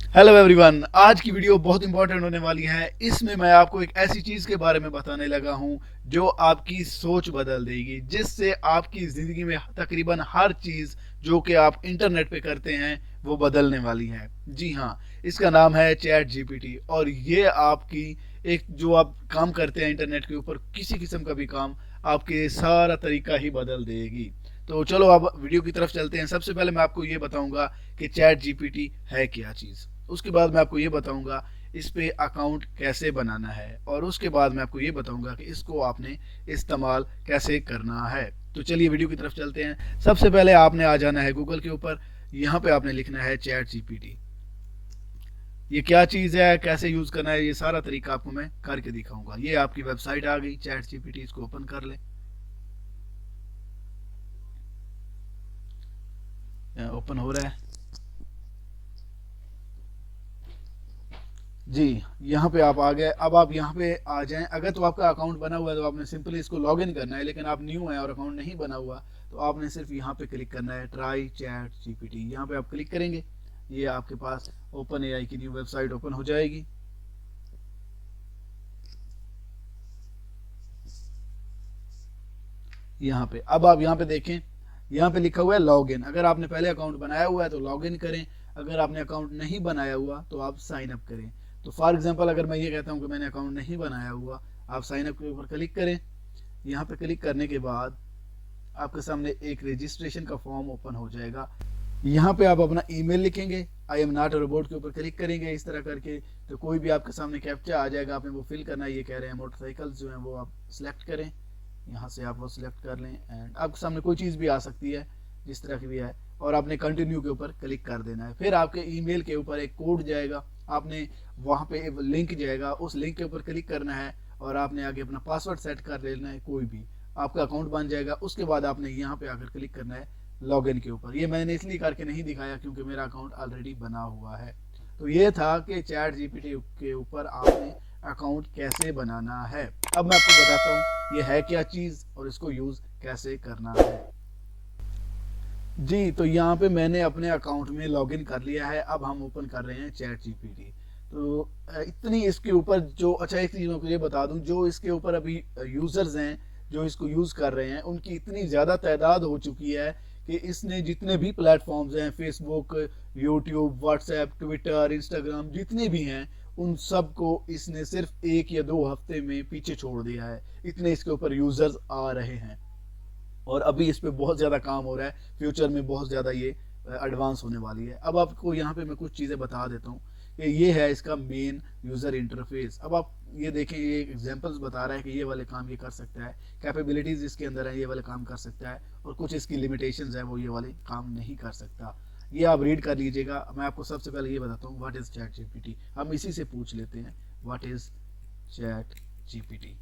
Hello everyone, आज की video बहुत इंपॉर्टेंट होने वाली है। इसमें मैं आपको एक ऐसी चीज के बारे में बताने लगा हूं जो आपकी सोच बदल देगी, जिससे आपकी जिंदगी में तकरीबन हर चीज जो कि आप इंटरनेट पे करते हैं वो बदलने वाली है। जी हाँ, इसका नाम है चैट जीपीटी। और ये आपकी एक जो आप काम करते हैं इंटरनेट के ऊपर, किसी किस्म का भी काम, आपके सारा तरीका ही बदल देगी। तो चलो अब वीडियो की तरफ चलते हैं। सबसे पहले मैं आपको ये बताऊंगा कि चैट जीपीटी है क्या चीज़। उसके बाद मैं आपको ये बताऊंगा इस पे अकाउंट कैसे बनाना है, और उसके बाद मैं आपको ये बताऊंगा कि इसको आपने इस्तेमाल कैसे करना है। तो चलिए वीडियो की तरफ चलते हैं। सबसे पहले आपने आ जाना है गूगल के ऊपर। यहाँ पे आपने लिखना है चैट जीपीटी। ये क्या चीज़ है, कैसे यूज़ करना है, ये सारा तरीका आपको मैं करके दिखाऊंगा। ये आपकी वेबसाइट आ गई चैट जीपीटी, इसको ओपन कर ले। ओपन हो रहा है जी। यहाँ पे आप आ गए। अब आप यहाँ पे आ जाएं। अगर तो आपका अकाउंट बना हुआ है तो आपने सिंपली इसको लॉग इन करना है, लेकिन आप न्यू हैं और अकाउंट नहीं बना हुआ तो आपने सिर्फ यहाँ पे क्लिक करना है, ट्राई चैट जीपीटी। यहाँ पे आप क्लिक करेंगे, ये आपके पास ओपन एआई की न्यू वेबसाइट ओपन हो जाएगी। यहाँ पे अब आप यहाँ पे देखें, यहाँ पे लिखा हुआ है लॉग इन। अगर आपने पहले अकाउंट बनाया हुआ है तो लॉग इन करें, अगर आपने अकाउंट नहीं बनाया हुआ तो आप साइन अप करें। तो फॉर एग्जांपल अगर मैं ये कहता हूँ कि मैंने अकाउंट नहीं बनाया हुआ, आप साइन अप के ऊपर क्लिक करें। यहाँ पे क्लिक करने के बाद आपके सामने एक रजिस्ट्रेशन का फॉर्म ओपन हो जाएगा। यहाँ पे आप अपना ईमेल लिखेंगे, I am not a robot के ऊपर क्लिक करेंगे इस तरह करके, तो कोई भी आपके सामने कैप्चा आ जाएगा, आपने वो फिल करना है। ये कह रहे हैं मोटरसाइकिल जो है वो आप सिलेक्ट करें, यहाँ से आप वो सिलेक्ट कर लें। एंड आपके सामने कोई चीज़ भी आ सकती है जिस तरह की भी है, और आपने कंटिन्यू के ऊपर क्लिक कर देना है। फिर आपके ईमेल के ऊपर एक कोड जाएगा, आपने वहाँ पे एक लिंक जाएगा, उस लिंक के ऊपर क्लिक करना है और आपने आगे अपना पासवर्ड सेट कर लेना है कोई भी, आपका अकाउंट बन जाएगा। उसके बाद आपने यहाँ पे आकर क्लिक करना है लॉगिन के ऊपर। ये मैंने इसलिए करके नहीं दिखाया क्योंकि मेरा अकाउंट ऑलरेडी बना हुआ है। तो ये था कि चैट जीपीटी के ऊपर आपने अकाउंट कैसे बनाना है। अब मैं आपको बताता हूँ ये है क्या चीज़ और इसको यूज़ कैसे करना है। जी, तो यहाँ पे मैंने अपने अकाउंट में लॉगिन कर लिया है। अब हम ओपन कर रहे हैं चैट जीपीटी। तो इतनी इसके ऊपर जो, अच्छा एक चीज़ मैं ये बता दूं, जो इसके ऊपर अभी यूज़र्स हैं जो इसको यूज़ कर रहे हैं, उनकी इतनी ज़्यादा तादाद हो चुकी है कि इसने जितने भी प्लेटफॉर्म्स हैं, Facebook, YouTube, WhatsApp, Twitter, Instagram, जितने भी हैं, उन सब को इसने सिर्फ 1 या 2 हफ्ते में पीछे छोड़ दिया है। इतने इसके ऊपर यूज़र्स आ रहे हैं और अभी इस पे बहुत ज़्यादा काम हो रहा है। फ्यूचर में बहुत ज़्यादा ये एडवांस होने वाली है। अब आपको यहाँ पे मैं कुछ चीज़ें बता देता हूँ कि ये है इसका मेन यूज़र इंटरफेस। अब आप ये देखें, ये एग्जांपल्स बता रहा है कि ये वाले काम ये कर सकता है, कैपेबिलिटीज़ इसके अंदर है, ये वाले काम कर सकता है, और कुछ इसकी लिमिटेशंस है, वो ये वाले काम नहीं कर सकता। ये आप रीड कर लीजिएगा। मैं आपको सबसे पहले ये बताता हूँ व्हाट इज़ चैट जीपीटी। हम इसी से पूछ लेते हैं व्हाट इज़ चैट जीपीटी।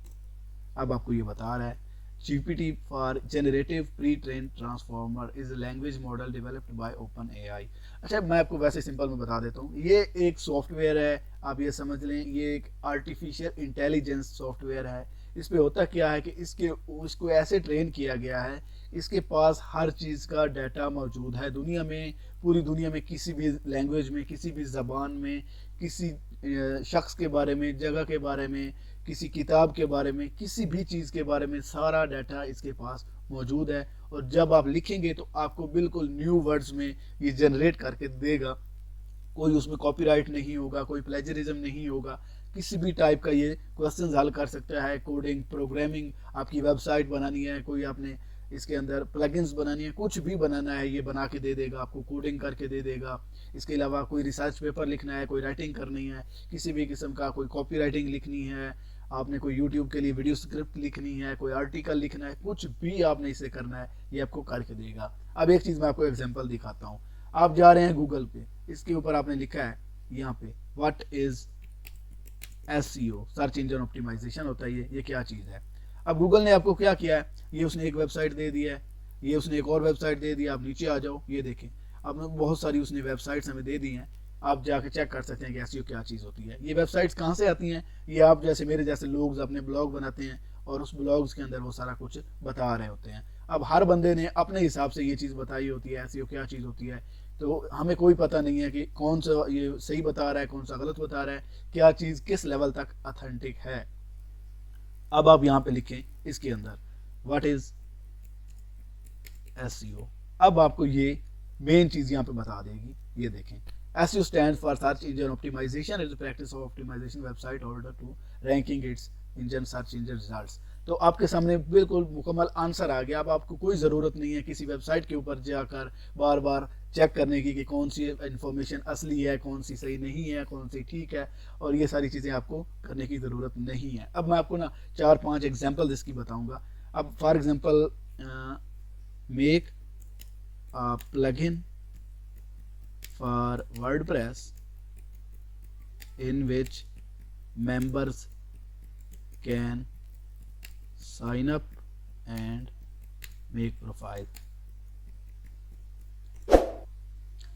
अब आपको ये बता रहा है GPT for Generative Pre-trained Transformer is a language model developed by OpenAI। अच्छा, मैं आपको वैसे सिंपल में बता देता हूँ, ये एक सॉफ्टवेयर है, आप ये समझ लें, ये एक आर्टिफिशियल इंटेलिजेंस सॉफ्टवेयर है। इस पे होता क्या है कि इसको ऐसे ट्रेन किया गया है, इसके पास हर चीज़ का डाटा मौजूद है दुनिया में, पूरी दुनिया में, किसी भी लैंग्वेज में, किसी भी ज़बान में, किसी शख्स के बारे में, जगह के बारे में, किसी किताब के बारे में, किसी भी चीज़ के बारे में सारा डाटा इसके पास मौजूद है। और जब आप लिखेंगे तो आपको बिल्कुल न्यू वर्ड्स में ये जनरेट करके देगा। कोई उसमें कॉपीराइट नहीं होगा, कोई प्लेजरिज्म नहीं होगा, किसी भी टाइप का ये क्वेश्चन हल कर सकता है। कोडिंग, प्रोग्रामिंग, आपकी वेबसाइट बनानी है, कोई आपने इसके अंदर प्लगइन्स बनानी है, कुछ भी बनाना है, ये बना के दे देगा, आपको कोडिंग करके दे देगा। इसके अलावा कोई रिसर्च पेपर लिखना है, कोई राइटिंग करनी है, किसी भी किस्म का कोई कॉपी राइटिंग लिखनी है, आपने कोई यूट्यूब के लिए वीडियो स्क्रिप्ट लिखनी है, कोई आर्टिकल लिखना है, कुछ भी आपने इसे करना है, ये आपको करके देगा। अब एक चीज़ मैं आपको एग्जांपल दिखाता हूँ। आप जा रहे हैं गूगल पे, इसके ऊपर आपने लिखा है यहाँ पे what is SEO, search engine optimisation होता है ये क्या चीज़ है। अब गूगल ने आपको क्या किया है, ये उसने एक वेबसाइट दे दी है, ये उसने एक और वेबसाइट दे दी है। आप नीचे आ जाओ, ये देखें, अब बहुत सारी उसने वेबसाइट्स हमें दे दी हैं। आप जाके चेक कर सकते हैं कि SEO क्या चीज़ होती है। ये वेबसाइट्स कहाँ से आती हैं, ये आप जैसे मेरे जैसे लोग अपने ब्लॉग बनाते हैं और उस ब्लॉग्स के अंदर वो सारा कुछ बता रहे होते हैं। अब हर बंदे ने अपने हिसाब से ये चीज़ बताई होती है, SEO क्या चीज़ होती है, तो हमें कोई पता नहीं है कि कौन सा ये सही बता रहा है, कौन सा गलत बता रहा है, क्या चीज़ किस लेवल तक ऑथेंटिक है। अब आप यहाँ पे लिखें इसके अंदर व्हाट इज SEO। अब आपको ये मेन चीज़ यहाँ पे बता देगी। ये देखें, SEO stands for Search Engine Optimization. It is the practice of optimization website in order to ranking its engine search engine results। तो आपके सामने बिल्कुल मुकम्मल आंसर आ गया। अब आपको कोई ज़रूरत नहीं है किसी वेबसाइट के ऊपर जाकर बार बार चेक करने की कि कौन सी इन्फॉर्मेशन असली है, कौन सी सही नहीं है, कौन सी ठीक है, और ये सारी चीज़ें आपको करने की ज़रूरत नहीं है। अब मैं आपको ना 4-5 एग्जाम्पल इसकी बताऊँगा। अब for example make a plugin for WordPress in which members can sign up and make profile।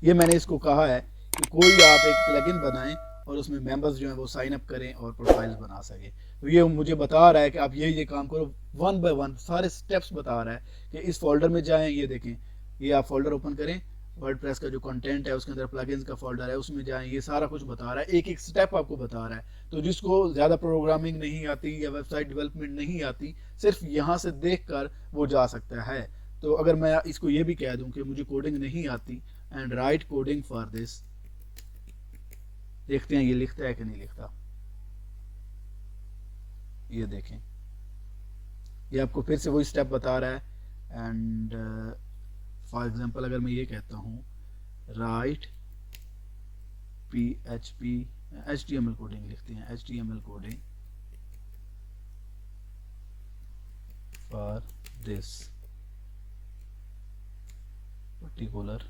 ये मैंने इसको कहा है कि कोई आप एक प्लगइन बनाएं और उसमें मेंबर्स जो हैं वो साइन अप करें और प्रोफाइल्स बना सकें। तो ये मुझे बता रहा है कि आप ये काम करो, 1 बाय 1 सारे स्टेप्स बता रहा है कि इस फोल्डर में जाएं। ये देखें, ये आप फोल्डर ओपन करें, वर्डप्रेस का जो कंटेंट है उसके अंदर प्लगइन्स का फोल्डर है, उसमें जाएं। ये सारा कुछ बता रहा है, एक एक स्टेप आपको बता रहा है। तो जिसको ज़्यादा प्रोग्रामिंग नहीं आती या वेबसाइट डेवलपमेंट नहीं आती, सिर्फ यहाँ से देख कर वो जा सकता है। तो अगर मैं इसको ये भी कह दूँ कि मुझे कोडिंग नहीं आती and right coding for this, देखते हैं ये लिखता है कि नहीं लिखता। ये देखें, ये आपको फिर से वही स्टेप बता रहा है। एंड फॉर एग्जांपल अगर मैं ये कहता हूँ राइट PHP HTML कोडिंग, लिखते हैं HTML coding for this particular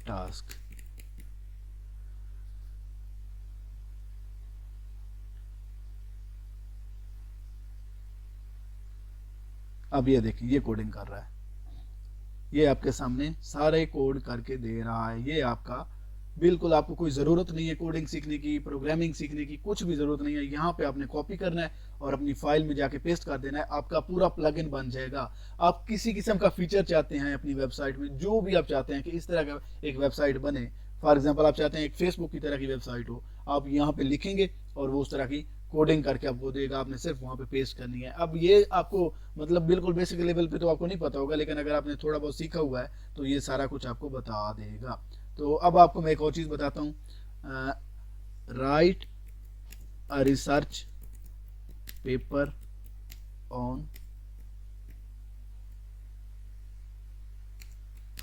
task. अब ये देखिए, ये कोडिंग कर रहा है, ये आपके सामने सारे कोड करके दे रहा है। ये आपका बिल्कुल, आपको कोई ज़रूरत नहीं है कोडिंग सीखने की, प्रोग्रामिंग सीखने की, कुछ भी ज़रूरत नहीं है। यहाँ पे आपने कॉपी करना है और अपनी फाइल में जाके पेस्ट कर देना है, आपका पूरा प्लगइन बन जाएगा। आप किसी किस्म का फीचर चाहते हैं अपनी वेबसाइट में, जो भी आप चाहते हैं कि इस तरह का एक वेबसाइट बने, फॉर एग्जाम्पल आप चाहते हैं एक फेसबुक की तरह की वेबसाइट हो, आप यहाँ पे लिखेंगे और वो उस तरह की कोडिंग करके आपको देगा, आपने सिर्फ वहाँ पे पेस्ट करनी है। अब ये आपको मतलब बिल्कुल बेसिक लेवल पे तो आपको नहीं पता होगा, लेकिन अगर आपने थोड़ा बहुत सीखा हुआ है तो ये सारा कुछ आपको बता देगा। तो अब आपको मैं एक और चीज़ बताता हूँ, right a research paper on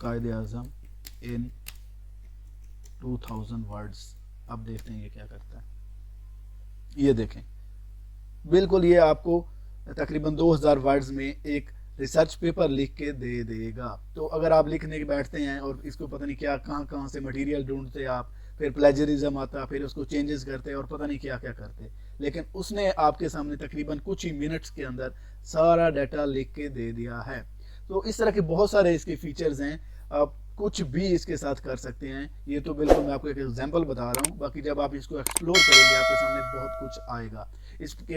कायदे आज़म इन 2000 वर्ड्स। अब देखते हैं ये क्या करता है। ये देखें, बिल्कुल ये आपको तकरीबन 2000 वर्ड्स में एक रिसर्च पेपर लिख के दे देगा। तो अगर आप लिखने के बैठते हैं और इसको पता नहीं क्या कहाँ से मटेरियल ढूंढते आप, फिर प्लेजरिज्म आता, फिर उसको चेंजेस करते और पता नहीं क्या क्या करते, लेकिन उसने आपके सामने तकरीबन कुछ ही मिनट्स के अंदर सारा डाटा लिख के दे दिया है। तो इस तरह के बहुत सारे इसके फीचर्स हैं, आप कुछ भी इसके साथ कर सकते हैं। ये तो बिल्कुल मैं आपको एक एग्जांपल बता रहा हूँ, बाकी जब आप इसको एक्सप्लोर करेंगे आपके सामने बहुत कुछ आएगा।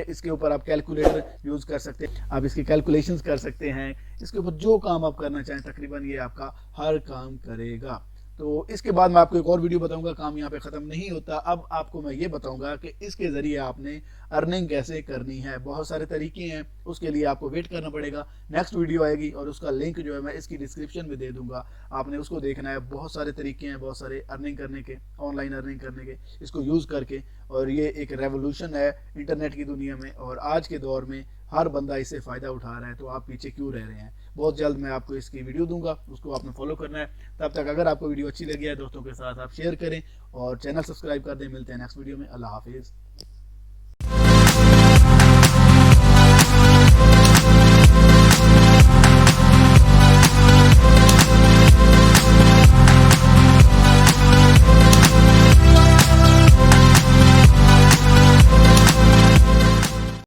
इसके ऊपर आप कैलकुलेटर यूज़ कर सकते हैं, आप इसकी कैलकुलेशंस कर सकते हैं, इसके ऊपर जो काम आप करना चाहें तकरीबन ये आपका हर काम करेगा। तो इसके बाद मैं आपको एक और वीडियो बताऊंगा, काम यहाँ पे ख़त्म नहीं होता। अब आपको मैं ये बताऊंगा कि इसके ज़रिए आपने अर्निंग कैसे करनी है। बहुत सारे तरीके हैं, उसके लिए आपको वेट करना पड़ेगा। नेक्स्ट वीडियो आएगी और उसका लिंक जो है मैं इसकी डिस्क्रिप्शन में दे दूंगा, आपने उसको देखना है। बहुत सारे तरीके हैं, बहुत सारे अर्निंग करने के, ऑनलाइन अर्निंग करने के, इसको यूज़ करके। और ये एक रेवोल्यूशन है इंटरनेट की दुनिया में, और आज के दौर में हर बंदा इससे फ़ायदा उठा रहा है, तो आप पीछे क्यों रह रहे हैं। बहुत जल्द मैं आपको इसकी वीडियो दूंगा, उसको आपने फॉलो करना है। तब तक अगर आपको वीडियो अच्छी लगी है दोस्तों के साथ आप शेयर करें और चैनल सब्सक्राइब कर दें। मिलते हैं नेक्स्ट वीडियो में। अल्लाह हाफिज़।